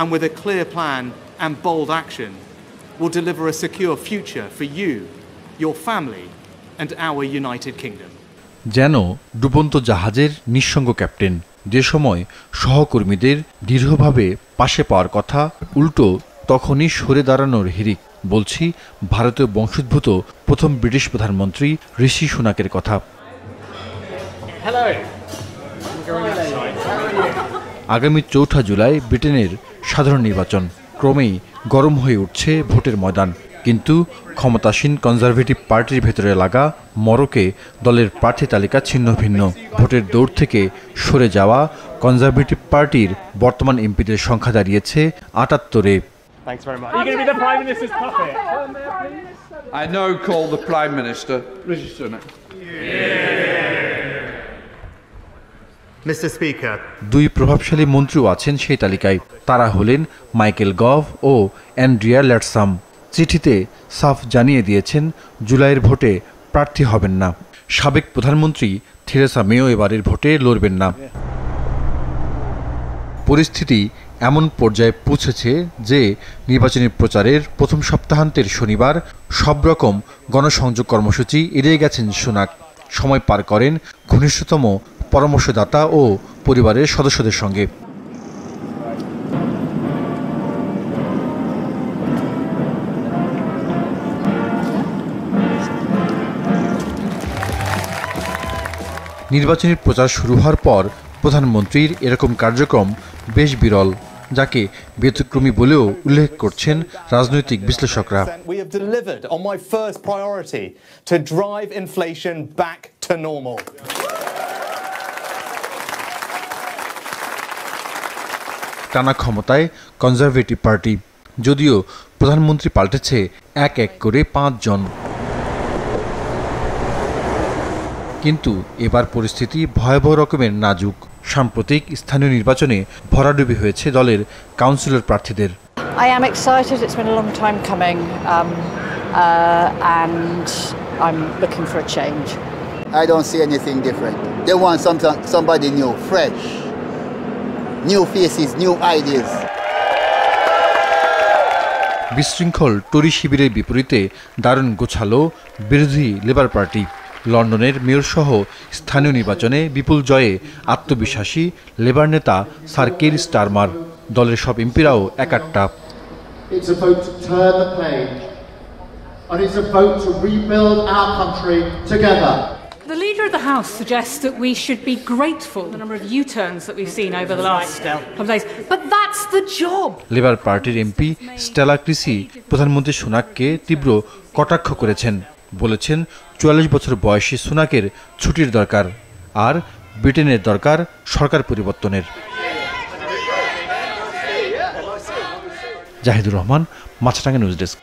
and with a clear plan and bold action, will deliver a secure future for you, your family, and our United Kingdom. যেন ডুবন্ত জাহাজের নিঃসঙ্গ captain, যে সময় সহকর্মীদের দৃঢ়ভাবে পাশে পাওয়ার কথা, উল্টো তখনই সরে দাঁড়ানোর হিড়িক। বলছি ভারতীয় বংশোদ্ভূত প্রথম ব্রিটিশ প্রধানমন্ত্রী ঋষি সুনাকের কথা। আগামী 4 জুলাই ব্রিটেনের সাধারণ নির্বাচন। ক্রমেই গরম হয়ে উঠছে ভোটের ময়দান, কিন্তু ক্ষমতাসীন কনজারভেটিভ পার্টির ভেতরে লাগা মরকে দলের প্রার্থী তালিকা ছিন্ন ভিন্ন। ভোটের দৌড় থেকে সরে যাওয়া কনজারভেটিভ পার্টির বর্তমান এমপিদের সংখ্যা দাঁড়িয়েছে 78-এ। Thanks very much. Are you going to be the Prime Minister's puppet? I now call the Prime Minister Rishi Sunak. Mr. Speaker, 2 প্রভাবশালী মন্ত্রীও আছেন সেই তালিকায়। তারা হলেন মাইকেল গভ ও অ্যান্ড্রিয়া ল্যাটসাম। চিঠিতে সাফ জানিয়ে দিয়েছেন জুলাইয়ের ভোটে প্রার্থী হবেন না। সাবেক প্রধানমন্ত্রী থেরেসা মেও এবারের ভোটে লড়বেন না। পরিস্থিতি এমন পর্যায়ে পৌঁছেছে যে নির্বাচনী প্রচারের প্রথম সপ্তাহান্তের শনিবার সব রকম গণসংযোগ কর্মসূচি এড়িয়ে গেছেন সুনাক। সময় পার করেন ঘনিষ্ঠতম পরামর্শদাতা ও পরিবারের সদস্যদের সঙ্গে। নির্বাচনী প্রচার শুরু হওয়ার পর প্রধানমন্ত্রীর এরকম কার্যক্রম বেশ বিরল, যাকে ব্যতিক্রমী বলেও উল্লেখ করছেন রাজনৈতিক বিশ্লেষকরা। We have delivered on my first priority to drive inflation back to normal. টানা ক্ষমতায় কনজারভেটিভ পার্টি, যদিও প্রধানমন্ত্রী পাল্টেছে এক এক করে 5 জন। কিন্তু এবার পরিস্থিতি ভয়াবহ রকমের নাজুক। সাম্প্রতিক স্থানীয় নির্বাচনে ভরাডুবি হয়েছে দলের কাউন্সিলর প্রার্থীদের। I am excited. It's been a long time coming, and I'm looking for a change. I don't see anything different. They want somebody new, fresh, new faces, new ideas. বিশৃঙ্খল টরি শিবিরের বিপরীতে দারুণ গোছালো বিরোধী লেবার পার্টি। লন্ডনের mayor সহ স্থানীয় নির্বাচনে বিপুল জয়ে আত্মবিশ্বাসী লেবার নেতা স্যার কির স্টারমার। দলের সব এমপিরাও একাট্টা। It's a vote to turn the page, and it's a vote to rebuild our country together. The Leader of the House suggests that we should be grateful for the number of U-turns that we've seen over the last couple of days. But that's the job. Labour পার্টির MP Stella ক্রিসি প্রধানমন্ত্রী সুনাককে তীব্র কটাক্ষ করেছেন। বলেছেন 44 বছর বয়সী সুনাকের ছুটির দরকার, আর ব্রিটেনের দরকার সরকার পরিবর্তনের। জাহিদুর রহমান, মাছরাঙা নিউজ ডেস্ক।